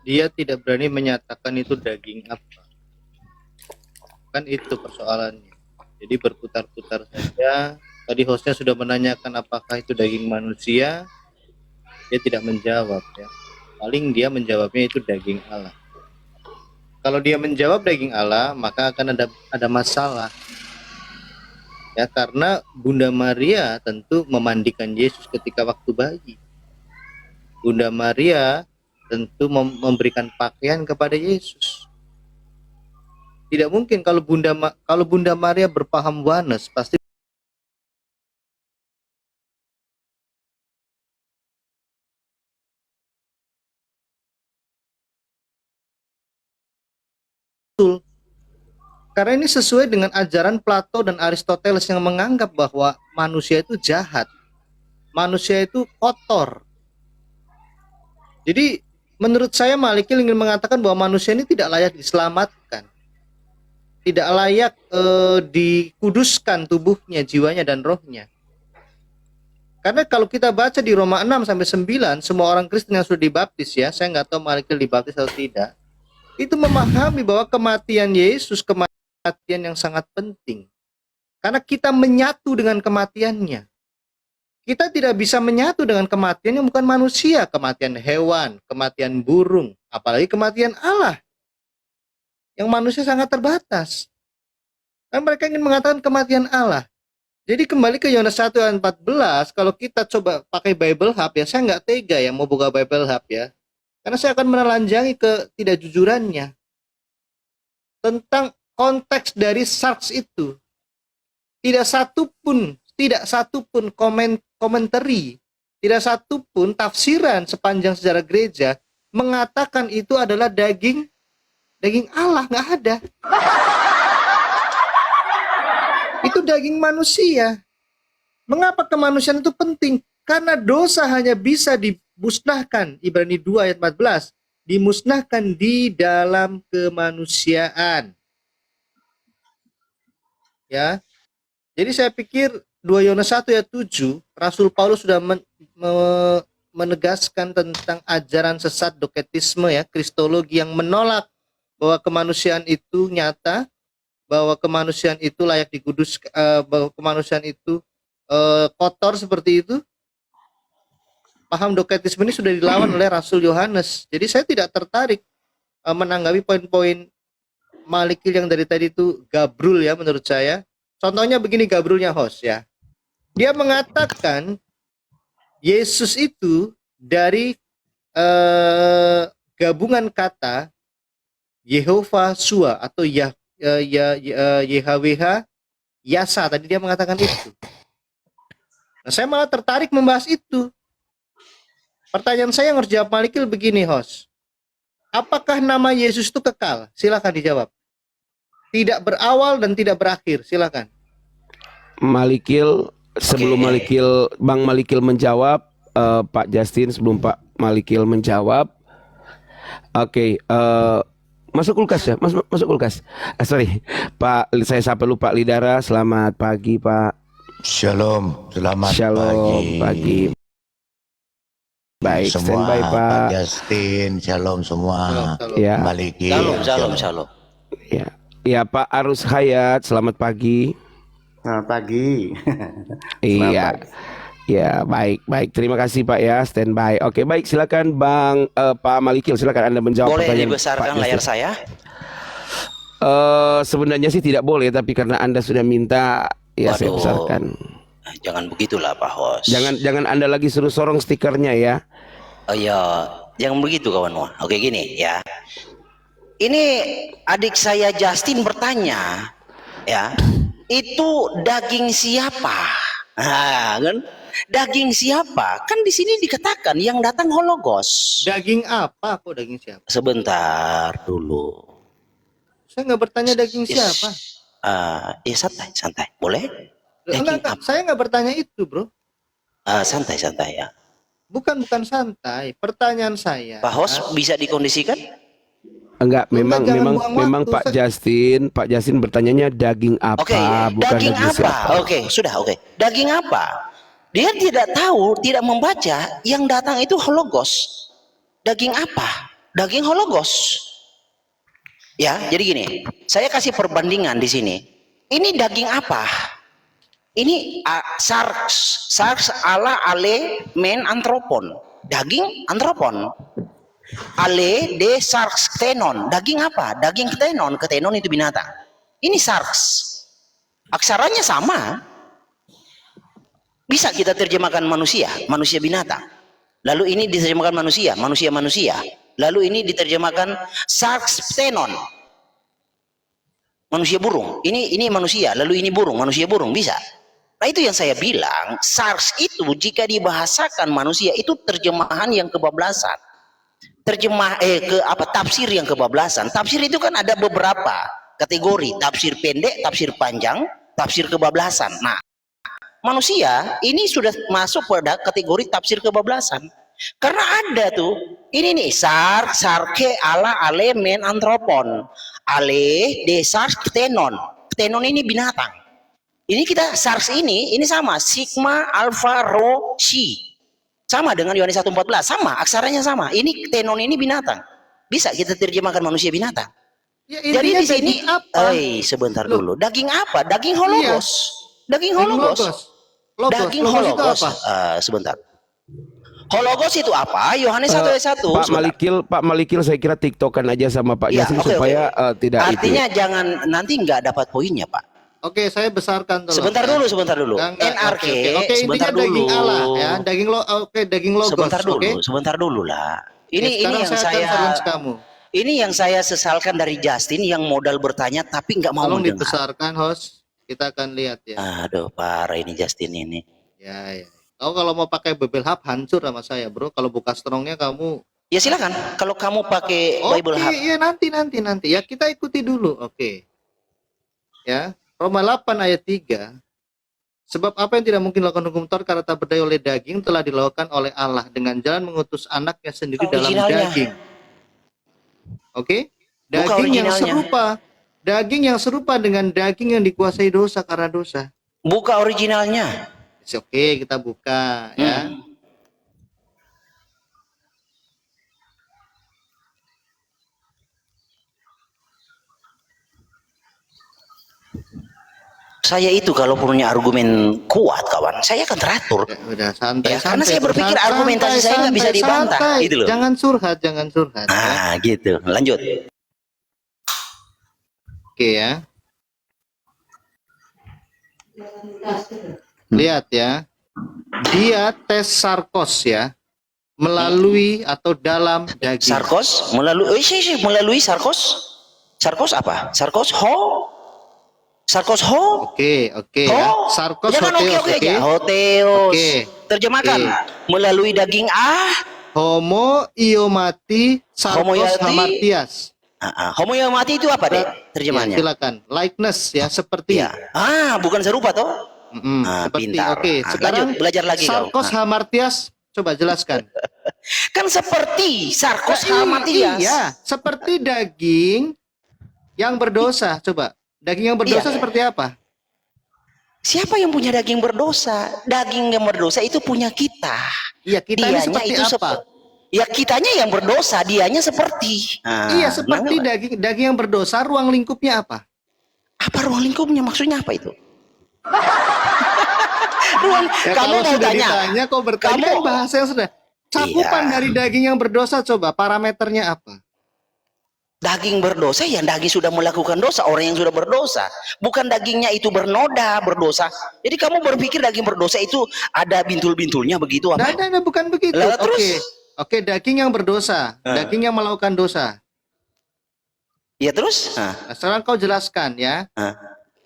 dia tidak berani menyatakan itu daging apa. Kan itu persoalannya. Jadi berputar-putar saja. Tadi hostnya sudah menanyakan apakah itu daging manusia, dia tidak menjawab ya. Paling dia menjawabnya itu daging Allah. Kalau dia menjawab daging Allah, maka akan ada masalah. Ya, karena Bunda Maria tentu memandikan Yesus ketika waktu bayi. Bunda Maria tentu memberikan pakaian kepada Yesus. Tidak mungkin kalau Bunda Maria berpaham oneness, pasti betul. Karena ini sesuai dengan ajaran Plato dan Aristoteles yang menganggap bahwa manusia itu jahat. Manusia itu kotor. Jadi menurut saya Malikil ingin mengatakan bahwa manusia ini tidak layak diselamatkan. Tidak layak dikuduskan tubuhnya, jiwanya dan rohnya. Karena kalau kita baca di Roma 6 sampai 9, semua orang Kristen yang sudah dibaptis ya, saya nggak tahu Malikil dibaptis atau tidak, itu memahami bahwa kematian Yesus kematian yang sangat penting. Karena kita menyatu dengan kematiannya. Kita tidak bisa menyatu dengan kematian yang bukan manusia, kematian hewan, kematian burung, apalagi kematian Allah. Yang manusia sangat terbatas. Dan mereka ingin mengatakan kematian Allah. Jadi kembali ke Yohanes 1 ayat 14, kalau kita coba pakai Bible Hub ya, saya nggak tega ya mau buka Bible Hub ya. Karena saya akan menelanjangi ketidakjujurannya. Tentang konteks dari SARS itu. Tidak satu pun komentari, tidak satu pun tafsiran sepanjang sejarah gereja mengatakan itu adalah daging Allah, nggak ada. Itu daging manusia. Mengapa kemanusiaan itu penting? Karena dosa hanya bisa dimusnahkan, Ibrani 2 ayat 14, dimusnahkan di dalam kemanusiaan. Ya. Jadi saya pikir 2 Yohanes 1 ayat 7, Rasul Paulus sudah menegaskan tentang ajaran sesat doketisme ya, kristologi yang menolak bahwa kemanusiaan itu nyata, bahwa kemanusiaan itu layak dikudus, bahwa kemanusiaan itu kotor seperti itu. Paham doketisme ini sudah dilawan oleh Rasul Yohanes. Jadi saya tidak tertarik menanggapi poin-poin Malikil yang dari tadi itu gabrul ya menurut saya. Contohnya begini gabrulnya host ya. Dia mengatakan Yesus itu dari gabungan kata Yehovah Shua atau YHWH Yasa, tadi dia mengatakan itu. Nah, saya malah tertarik membahas itu. Pertanyaan saya yang harus jawab Malikil begini host. Apakah nama Yesus itu kekal? Silakan dijawab. Tidak berawal dan tidak berakhir. Silakan. Malikil, sebelum Bang Malikil menjawab, Pak Justin sebelum Pak Malikil menjawab. Masuk kulkas ya, masuk kulkas. Sorry, Pak, saya sapa lupa Lidara. Selamat pagi, Pak. Shalom, selamat pagi. Baik, semua, standby Pak Justin, shalom semua. Shalom. Ya. Maliki. Shalom. Ya, Pak Arus Hayat, selamat pagi. Selamat pagi. Iya. Ya, baik. Terima kasih Pak ya, standby. Oke, baik, silakan Bang Pak Malikil, silakan Anda menjawab boleh pertanyaan. Boleh dibesarkan layar saya? Sebenarnya sih tidak boleh, tapi karena Anda sudah minta, ya saya besarkan. Jangan begitulah Pak Host. Jangan Anda lagi suruh sorong stikernya ya. Oh iya, jangan begitu kawan. Oke gini ya. Ini adik saya Justin bertanya, ya, itu daging siapa? Nah, kan? Daging siapa? Kan di sini dikatakan yang datang Hologos. Daging apa? Kok daging siapa? Sebentar dulu. Saya nggak bertanya daging siapa. Ya santai. Boleh? Enggak, saya nggak bertanya itu, bro. Santai ya. Bukan santai. Pertanyaan saya. Pak Host bisa dikondisikan? Enggak, memang Pak Justin bertanyanya daging apa, bukan daging apa? siapa. Sudah. Daging apa? Dia tidak tahu, tidak membaca yang datang itu Hologos. Daging apa? Daging hologos. Ya, jadi gini, saya kasih perbandingan di sini. Ini daging apa? Ini sarx ala ale men antropon. Daging antropon. Ale de sarx tenon. Daging apa? Daging ketenon. Ketenon itu binatang. Ini sarx. Aksaranya sama. Bisa kita terjemahkan manusia, manusia binatang. Lalu ini diterjemahkan manusia, manusia. Lalu ini diterjemahkan sarx tenon. Manusia burung. Ini manusia, lalu ini burung, manusia burung, bisa. Nah, itu yang saya bilang, SARS itu jika dibahasakan manusia itu terjemahan yang kebablasan. Tafsir yang kebablasan. Tafsir itu kan ada beberapa kategori, tafsir pendek, tafsir panjang, tafsir kebablasan. Nah, manusia ini sudah masuk pada kategori tafsir kebablasan. Karena ada tuh, ini nih sarke ala ale men antropon. Ale de sars tenon. Tenon ini binatang. Ini kita SARS ini sama sigma alpha rho psi. Sama dengan Yohanes 1:14, sama aksaranya sama. Ini tenon ini binatang. Bisa kita terjemahkan manusia binatang. Ya, Jadi intinya di sini daging apa? sebentar dulu. Daging apa? Daging hologos. Daging hologos. Daging Logos itu hologos. apa? Sebentar. Hologos itu apa? Yohanes 1:1. Pak Malikil saya kira tiktokan aja sama Pak Ya, Yasin oke, supaya tidak Artinya itu. jangan nanti nggak dapat poinnya, Pak. Oke, saya besarkan tolong. Sebentar dulu. Enggak, NRK. Oke, Sebentar intinya daging dulu. Allah ya, daging logos. Sebentar dulu lah. Ini Sekarang yang saya akan saya challenge kamu. ini yang saya sesalkan dari Justin yang modal bertanya tapi nggak mau Tolong mendengar. dibesarkan, host. Kita akan lihat ya. Aduh, parah ini Justin ini. Ya. Kau kalau mau pakai Bible Hub hancur sama saya, bro. Kalau buka strongnya kamu. Ya silakan. Kalau kamu pakai Oke, Bible Hub. iya nanti. Ya kita ikuti dulu. Oke. Ya, Roma 8 ayat 3. Sebab apa yang tidak mungkin dilakukan hukum Taurat karena tak berdaya oleh daging telah dilakukan oleh Allah dengan jalan mengutus anaknya sendiri dalam Originalnya. daging. Oke? Buka Daging yang serupa dengan daging yang dikuasai dosa karena dosa. Buka originalnya. Oke, kita buka ya. Saya itu kalau punya argumen kuat kawan, saya akan teratur. Ya, udah santai. Ya, karena saya berpikir argumentasi saya nggak bisa dibantah, gitu loh. Jangan surhat. Ya. Ah, gitu. Lanjut. Oke ya. Lihat ya. Dia tes sarkos ya. Melalui atau dalam daging. Sarkos melalui sarkos. Sarkos apa? Sarkos ho. Oke ya. Sarkos Jangan hoteos. oke aja. Hoteos. Oke. Terjemahkan. Oke. Melalui daging Homo iomati sarkos hamartias. Homo yang mati itu apa deh terjemahannya? Ya, silakan. Likeness ya, seperti. Ya. Bukan serupa toh? Seperti. Pintar. Oke, sekarang lanjut, belajar lagi kau. sarkos hamartias, coba jelaskan. Kan seperti sarkos hamatias. Iya, seperti daging yang berdosa. Coba, daging yang berdosa Iya. seperti apa? Siapa yang punya daging berdosa? Daging yang berdosa itu punya kita. Iya, kita ini seperti apa? Ya kitanya yang berdosa, dianya seperti. Iya, seperti daging yang berdosa, ruang lingkupnya apa? Apa ruang lingkupnya? Maksudnya apa itu? Ya, kamu kalau mau sudah tanya? ditanya, kau bertanya kan bahasa yang sudah. Cakupan Iya. dari daging yang berdosa, coba parameternya apa? Daging berdosa, ya daging sudah melakukan dosa, orang yang sudah berdosa. Bukan dagingnya itu bernoda, berdosa. Jadi kamu berpikir daging berdosa itu ada bintul-bintulnya begitu apa? Nah, bukan begitu. Lah, terus? Oke, daging yang berdosa, daging yang melakukan dosa. Ya terus? Nah, sekarang kau jelaskan ya.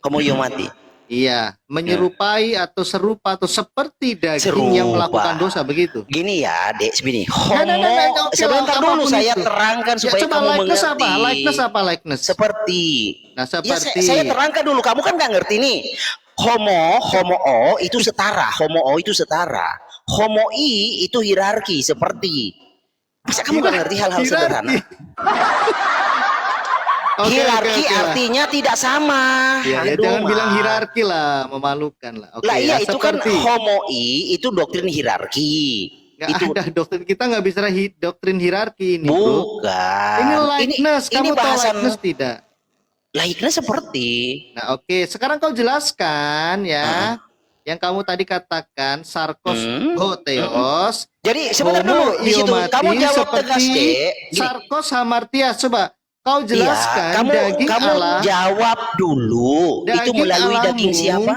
Kamu yang mati. Iya, menyerupai atau serupa atau seperti daging yang melakukan dosa begitu. Gini ya, Dek, begini. Oke, Sebentar dulu apapun saya itu. terangkan Ya, supaya coba kamu likeness mengerti. apa? Likeness. Seperti. Nah, Ya, seperti. saya terangkan dulu. Kamu kan nggak ngerti nih. Homo o itu setara. Homo o itu setara. Homo i itu hierarki seperti. Masa kamu nggak ngerti hal-hal sederhana? Hierarki Oke. artinya tidak sama. Ya, Aduh, jangan Ma. bilang hierarki lah, memalukan lah. Oke, Lah iya ya, itu kan seperti. homo i itu doktrin hierarki. Nggak Itu ada doktrin, kita nggak bisa doktrin hierarki ini, bro. bukan. Ini likeness, ini kamu tahu bahasan likeness tidak? laiknya seperti. Nah, oke. Sekarang kau jelaskan ya, Ah. yang kamu tadi katakan sarkos Hmm. hotheos, Jadi sebentar homo dulu di situ iomati kamu jawab tegas seperti deh. Gini. sarkos hamartias. Coba kau jelaskan Iya, daging kamu Allah. jawab dulu. Itu Daging melalui alamu. daging siapa?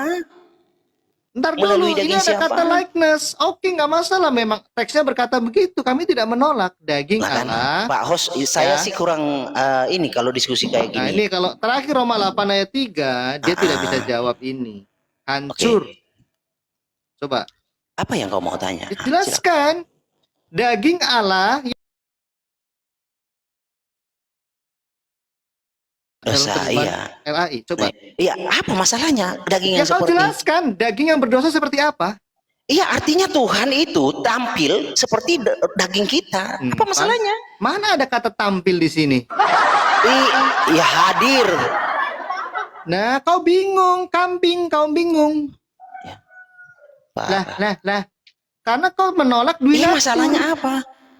Ntar Melalui dulu, ini daging ada siapa? kata likeness. Oke, nggak masalah. Memang teksnya berkata begitu. Kami tidak menolak daging Nah, kan, Allah. Pak Host, saya Ya. sih kurang ini kalau diskusi kayak Nah, gini. ini kalau terakhir Roma 8 ayat 3, dia tidak bisa jawab ini. Hancur. Oke. Coba Apa yang kau mau tanya? Silakan. dijelaskan. Daging Allah Dosa, dalam iya. LAI. Coba. Iya, apa masalahnya? Daging Ya yang kau seperti jelaskan daging yang berdosa seperti apa? Iya, artinya Tuhan itu tampil seperti daging kita. Apa masalahnya? Mana ada kata tampil di sini? Ya hadir. Nah, kau bingung, kambing, kau bingung. Pak. Lah. Karena kau menolak dwi Iya, natur. masalahnya apa?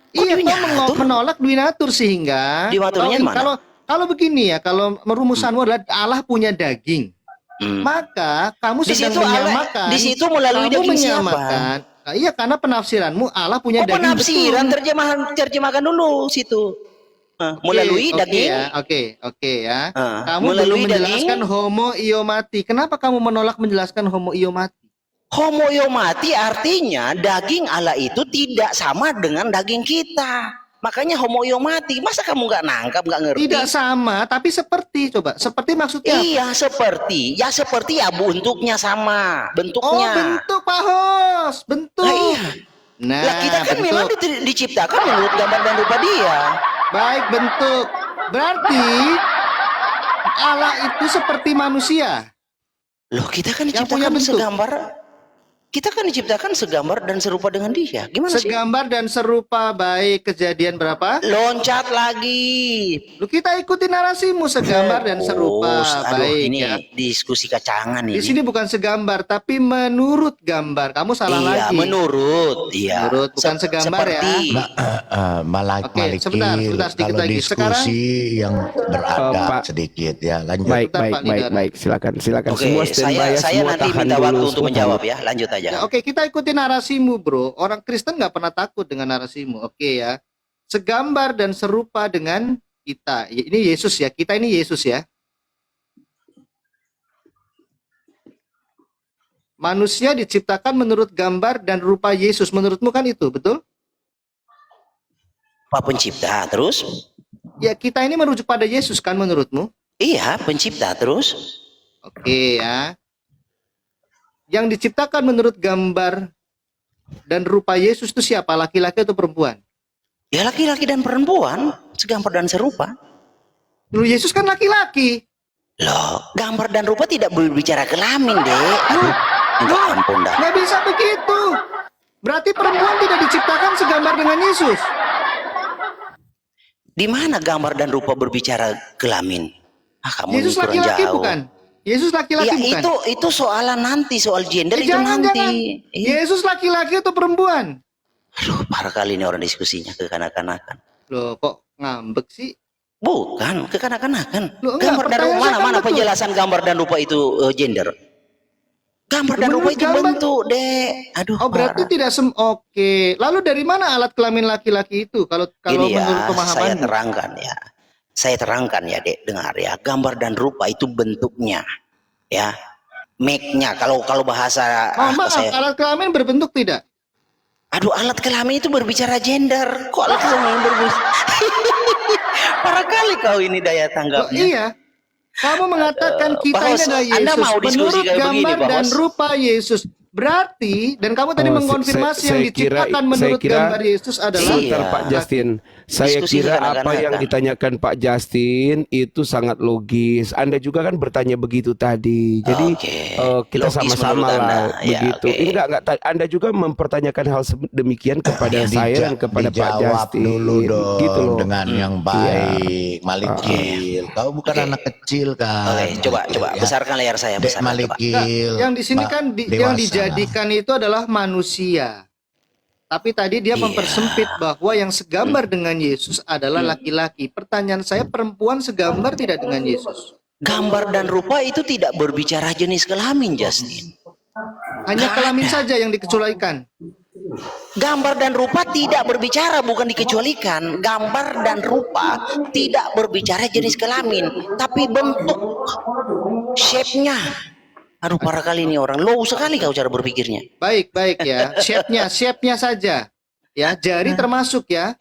Kok Iya, dwi kau natur? menolak dwi natur sehingga Dwi naturnya kalau- mana? kalau begini ya, kalau merumusanmu adalah Allah punya daging, maka kamu Di sedang situ Allah- menyamakan. di situ melalui kamu daging siapa? menyamakan. Nah, iya, karena penafsiranmu Allah punya Oh, daging penafsiran, betul. terjemahkan dulu situ. Melalui Oke daging. ya, oke ya. Kamu melalui belum menjelaskan daging. homo iomati. Kenapa kamu menolak menjelaskan homo iomati? Homo iomati artinya daging Allah itu tidak sama dengan daging kita. Makanya homo iomati. Masa kamu nggak nangkap, nggak ngerti? Tidak sama, tapi seperti. Coba, seperti maksudnya apa? Iya, seperti. Ya seperti ya bentuknya sama. Oh, Bentuknya. bentuk Pak Hos, bentuk. Nah, iya. Nah, Lah kita kan bentuk. memang diciptakan menurut gambar dan rupa dia. Baik, bentuk. Berarti Allah itu seperti manusia. Loh, kita kan Yang punya diciptakan bentuk. segambar. Kita kan diciptakan segambar dan serupa dengan dia. Gimana sih? Segambar dan serupa. Baik, kejadian berapa? Loncat lagi. Lu kita ikuti narasimu, segambar dan serupa. Aduh, Baik ini ya. diskusi kacangan Di ini. sini bukan segambar, tapi menurut gambar. Kamu salah Iya, lagi. menurut. Iya. Menurut, bukan segambar ya. seperti, Oke, Malikil, sebentar, sedikit kalau lagi. Sekarang- diskusi yang beradab Pak. sedikit ya, lanjut. Baik, Bentar, baik, Pak baik, Lidar. baik. Silakan Oke, semua standby ya, saya semua nanti tahan minta dulu, waktu untuk semua menjawab tahan. ya. Lanjut aja. Ya, oke, kita ikuti narasimu, bro. Orang Kristen nggak pernah takut dengan narasimu. Oke ya. Segambar dan serupa dengan kita. Ini Yesus ya. Kita ini Yesus ya. Manusia diciptakan menurut gambar dan rupa Yesus. Menurutmu kan itu, betul? Pak Pencipta terus? Ya, kita ini merujuk pada Yesus kan menurutmu? Iya, Pencipta terus. Oke ya. Yang diciptakan menurut gambar dan rupa Yesus itu siapa? Laki-laki atau perempuan? Ya laki-laki dan perempuan, segambar dan serupa. Dulu Yesus kan laki-laki. Loh, gambar dan rupa tidak berbicara kelamin, Dek. Aduh, minta ampun dah. Nggak bisa begitu. Berarti perempuan tidak diciptakan segambar dengan Yesus. Di mana gambar dan rupa berbicara kelamin? Ah, kamu Yesus ini kurang laki-laki jauh. bukan? Yesus laki-laki Ya bukan? itu soalan nanti, soal gender itu Jangan. nanti. Iya. Yesus laki-laki atau perempuan? Aduh, parah kali ini orang diskusinya kekanak-kanakan. Loh, kok ngambek sih? Bukan, kekanak-kanakan. Loh, enggak, Gambar dan rupa, pertanyaan saya kan mana betul. penjelasan gambar dan rupa itu gender? Gambar dan Menurut rupa itu gambar- bentuk, Dek. Aduh, Oh, berarti parah. tidak Oke. Lalu dari mana alat kelamin laki-laki itu? Kalau Gini ya, menurut saya pemahamanmu? terangkan ya. Saya terangkan ya, Dek, dengar ya. Gambar dan rupa itu bentuknya. Ya. Make-nya kalau bahasa Oh, maaf, alat kelamin berbentuk tidak? Aduh, alat kelamin itu berbicara gender. Kok alat kelamin berbicara? Parah kali kau ini daya Loh, tanggapnya. iya. Kamu mengatakan kita Pak ini Hos, adalah Yesus. Anda mau diskusi Menurut kayak begini, gambar Pak dan Hos? rupa Yesus. Berarti, dan kamu tadi Oh, mengkonfirmasi saya yang kira- diciptakan saya menurut kira- gambar Yesus adalah Sebentar Iya. Pak Justin, saya Diskusi kira apa kekanak-kanakan. yang ditanyakan Pak Justin itu sangat logis. Anda juga kan bertanya begitu tadi. Jadi Oke. kita Logis sama-sama menurut Anda. lah Ya, begitu. oke. Enggak, Anda juga mempertanyakan hal demikian kepada saya dan kepada Pak dijawab Justin. dulu dong Gitu loh. dengan yang baik, Malikil. Kau bukan Oke. anak kecil kan? Oke, coba Ya. besarkan layar saya, Dek besarkan coba. Malikil. yang di sini Pak kan yang dewasa. dijadikan itu adalah manusia. Tapi tadi dia Iya. mempersempit bahwa yang segambar dengan Yesus adalah laki-laki. Pertanyaan saya, perempuan segambar tidak dengan Yesus? Gambar dan rupa itu tidak berbicara jenis kelamin, Justin. Hanya kelamin saja yang dikecualikan. Gambar dan rupa tidak berbicara, bukan dikecualikan. Gambar dan rupa tidak berbicara jenis kelamin, tapi bentuk, shape-nya. Aduh, parah kali ini orang, low sekali kau cara berpikirnya. Baik ya. Shape-nya saja. Ya, jari termasuk ya.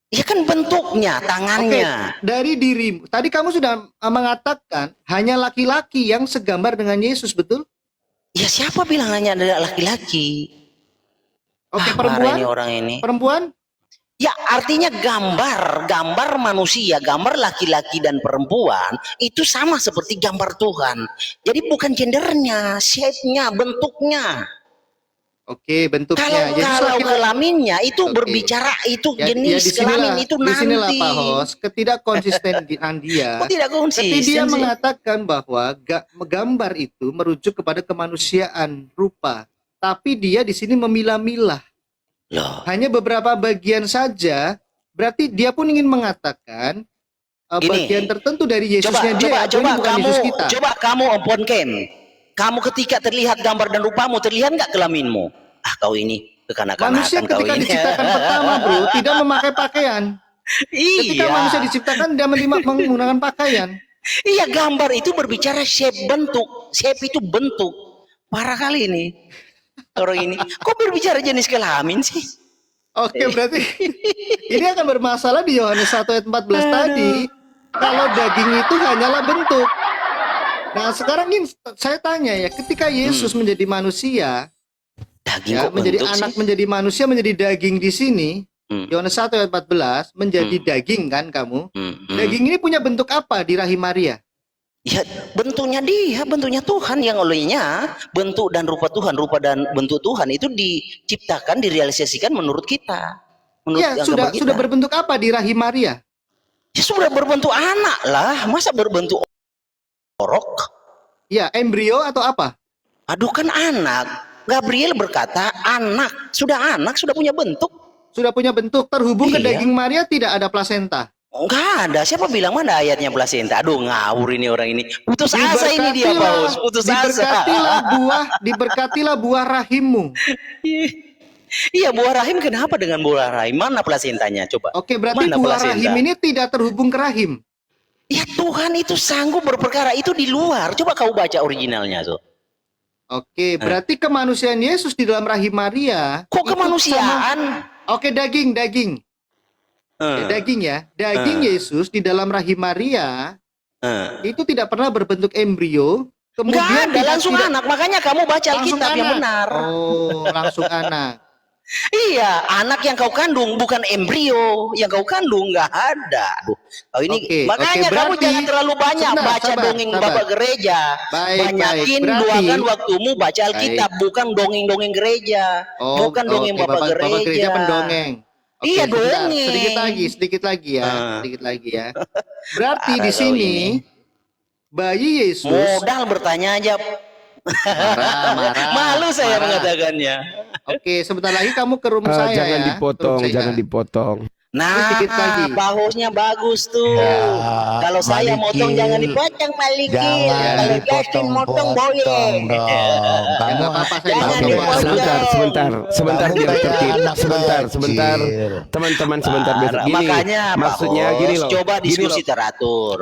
Ya kan bentuknya, Oke, tangannya. dari dirimu. Tadi kamu sudah mengatakan hanya laki-laki yang segambar dengan Yesus, betul? Ya siapa bilang hanya ada laki-laki? Oke, Parah ini perempuan? orang ini. Perempuan? Ya artinya gambar manusia, gambar laki-laki dan perempuan itu sama seperti gambar Tuhan. Jadi bukan gendernya, shape-nya, bentuknya. Oke, bentuknya. Kalau Yesus kalau laki-laki. kelaminnya itu Oke. berbicara itu Ya, jenis kelamin itu disinilah nanti. Pak Hos, ketidakkonsistenan dia. Kok tidak konsisten Ketika dia sih? mengatakan bahwa gambar itu merujuk kepada kemanusiaan rupa, tapi dia di sini memilah-milah. Loh, Hanya beberapa bagian saja, berarti dia pun ingin mengatakan Gini. bagian tertentu dari coba Yesusnya dia, coba atau coba ini bukan kamu Yesus kita. coba kamu open cam. Kamu ketika terlihat gambar dan rupamu, terlihat nggak kelaminmu? Ah, kau ini kekanak-kanakan Manusia kau ketika ini. diciptakan pertama, bro, tidak memakai pakaian. Ketika manusia Iya. diciptakan, dia menggunakan pakaian. Iya, gambar itu berbicara shape, bentuk. Shape itu bentuk. Parah kali ini. Orang ini. Kok berbicara jenis kelamin sih? Oke, berarti ini akan bermasalah di Yohanes 1 ayat 14 tadi. Kalau daging itu hanyalah bentuk. Nah, sekarang ini saya tanya ya, ketika Yesus menjadi manusia, Daging ya, kok menjadi bentuk anak, sih? menjadi manusia, menjadi daging di sini, Hmm. Yohanes 1 ayat 14, menjadi daging kan kamu? Daging ini punya bentuk apa di rahim Maria? Ya, bentuknya dia, bentuknya Tuhan yang olehnya bentuk dan rupa Tuhan, rupa dan bentuk Tuhan itu diciptakan, direalisasikan menurut kita. Menurut Ya, yang sudah gambar kita. sudah berbentuk apa di rahim Maria? Ya, sudah berbentuk anak lah, masa berbentuk orok? Ya, embrio atau apa? Aduh, kan anak. Gabriel berkata anak, sudah punya bentuk. Sudah punya bentuk, terhubung ke Iya. daging Maria tidak ada plasenta. Enggak ada. Siapa bilang mana ayatnya plasenta? Aduh, ngawur ini orang ini. Putus asa ini dia, Paus. Putus asa. Diberkatilah buah rahimmu. Iya, buah rahim kenapa dengan buah rahim? Mana plasentanya? Coba. Oke, berarti Mana buah plasenta? rahim ini tidak terhubung ke rahim. Ya Tuhan itu sanggup berperkara itu di luar. Coba kau baca originalnya tuh. Oke, berarti kemanusiaan Yesus di dalam rahim Maria. Kok itu kemanusiaan? Oke, daging. Eh, Daging ya. Daging Yesus di dalam rahim Maria itu tidak pernah berbentuk embrio. Enggak Kemudian ada, langsung anak. Makanya kamu baca langsung Alkitab yang anak. benar. Oh, langsung anak. Iya, anak yang kau kandung bukan embrio yang kau kandung, nggak ada. Aduh, kau ini Oke, makanya oke, kamu berarti- jangan terlalu banyak Sebentar, baca sabar, dongeng sabar. bapak gereja. Baik, Banyakin baik. Berarti- luangkan waktumu baca Alkitab, bukan dongeng-dongeng gereja, bukan dongeng oke, bapak, Bapak gereja pendongeng. Oke, Iya, sebentar. dongeng. Sedikit lagi ya, sedikit lagi ya. Berarti Parah di kau sini ini. bayi Yesus modal bertanya aja. marah, Malu saya marah. mengatakannya. Oke, sebentar lagi kamu ke room saya Jangan ya. dipotong, Ke room saya. jangan dipotong. Nah, sedikit lagi. bahusnya bagus tuh. Ya, Kalau saya motong Malikil. jangan dipotong, Malikil. Jangan Kalau Justin motong boleh. dipotong dong. Ya, Kamu nggak apa-apa, saya Jangan pakai dipotong. Sebentar Kamu biar kayak tertib. anak Sebentar, kecil. teman-teman sebentar biar Parah. gini. Makanya maksudnya Pak Hos, gini loh. coba gini diskusi loh. teratur.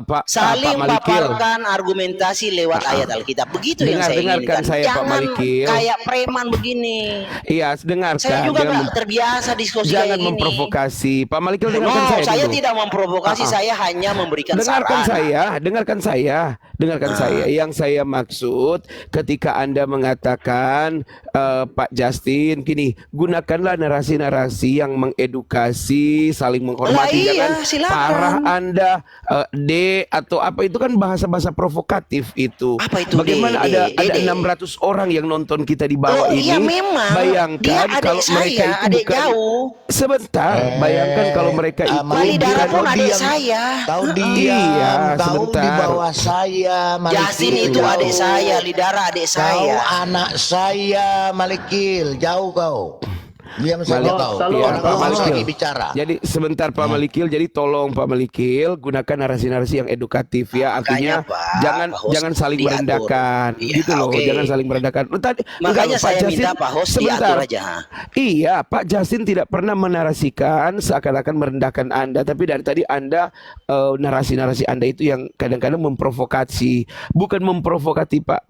Pak Saling Malikil. paparkan argumentasi lewat ayat Alkitab. Begitu yang saya Dengarkan inginkan. saya, Pak Jangan Malikil. kayak preman begini. Iya, dengarkan. Saya juga Jangan nggak terbiasa diskusi jangan kayak gini. memprovokasi. Pak Malikil, No, dengarkan saya dulu. tidak memprovokasi, saya hanya memberikan Dengarkan saran. dengarkan saya. Yang saya maksud ketika Anda mengatakan Pak Justin, gini, gunakanlah narasi-narasi yang mengedukasi, saling menghormati, Lah iya, jangan silakan. parah Anda atau apa itu kan bahasa-bahasa provokatif itu. Apa itu, Bagaimana De? ada De? 600 orang yang nonton kita di bawah Oh ini. iya memang. Bayangkan Dia adik kalau mereka saya, itu adik bukan jauh. sebentar. bayangkan kalau mereka itu Malidara bukan pun adik diam. saya. Kau diam, Iya, kau sebentar. di bawah saya, Malikil. Jasin itu Kau- adik saya, Lidara adik Kau saya. anak saya, Malikil. Jauh kau. Diam saja Malik- kau. Salam, Orang Pak harus Malikil. lagi bicara. Jadi sebentar Pak Malikil, jadi tolong Pak Malikil gunakan narasi-narasi yang edukatif ya. Artinya Makanya, Pak, jangan Pak Host jangan saling diatur. merendahkan, Iya, gitu loh. oke. Jangan saling merendahkan. Tadi Makanya enggak, saya Jasin, minta Pak Host sebentar. diatur aja. Iya, Pak Jasin tidak pernah menarasikan seakan-akan merendahkan Anda, tapi dari tadi Anda narasi-narasi Anda itu yang kadang-kadang memprovokasi, bukan memprovokasi Pak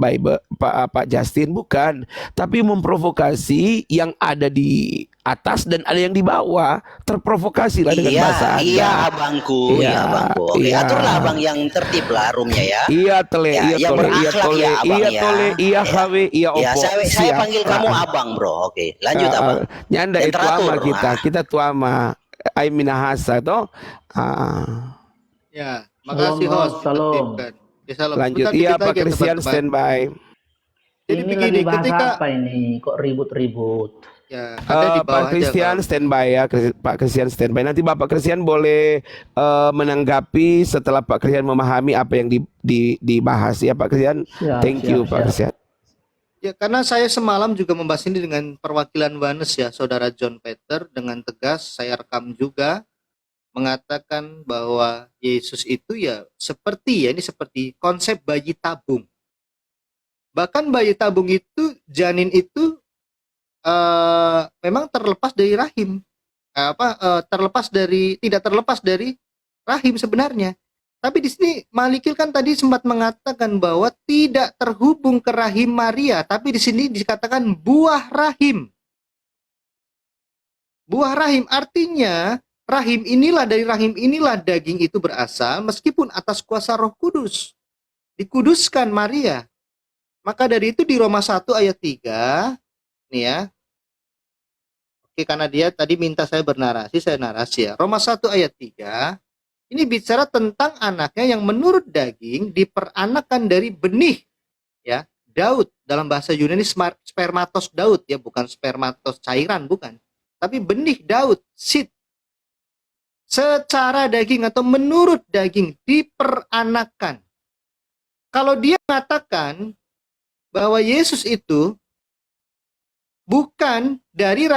Justin, bukan, tapi memprovokasi yang ada di atas dan ada yang di bawah, terprovokasi lah dengan bahasa Anda. Iya abangku, Iya, iya abangku. Oke, iya. aturlah abang yang tertib lah roomnya ya. Iya tole, Ya, iya yang tole, iya berakhlak tole, ya, abang iya ya. tole, iya Ya. hawe, iya Ya, opo. saya Siap. panggil kamu abang bro. Oke, lanjut abang. Nyanda Yang itu teratur. ama kita, Ah. kita tuh ama ai minahasa toh. Ya, makasih Salam, host. salam. Tertibkan. Ya, salam. Lanjut, Sebentar, iya dikit Pak lagi ya, Christian teman-teman. standby. Jadi Ini begini, lagi bahas ketika apa ini? Kok ribut-ribut? ya ada di Pak bawah aja Christian kalau. standby ya, Pak Christian standby. Nanti Bapak Christian boleh menanggapi setelah Pak Christian memahami apa yang dibahas ya Pak Christian. Siap, Thank you siap, Pak siap. Christian. Ya, karena saya semalam juga membahas ini dengan perwakilan Wanes ya, Saudara John Peter, dengan tegas saya rekam juga mengatakan bahwa Yesus itu ya seperti ini seperti konsep bayi tabung. Bahkan bayi tabung itu, janin itu memang terlepas dari rahim. Tidak terlepas dari rahim sebenarnya. Tapi di sini Malikil kan tadi sempat mengatakan bahwa tidak terhubung ke rahim Maria, tapi di sini dikatakan buah rahim. Buah rahim artinya dari rahim inilah daging itu berasal, meskipun atas kuasa Roh Kudus. Dikuduskan Maria. Maka dari itu di Roma 1 ayat 3 nih ya. Oke, karena dia tadi minta saya bernarasi, saya narasi ya. Roma 1 ayat 3 ini bicara tentang anaknya yang menurut daging diperanakan dari benih ya, Daud. Dalam bahasa Yunani spermatos Daud ya, bukan spermatos cairan, bukan. Tapi benih Daud, seed. Secara daging atau menurut daging diperanakan. Kalau dia mengatakan bahwa Yesus itu bukan dari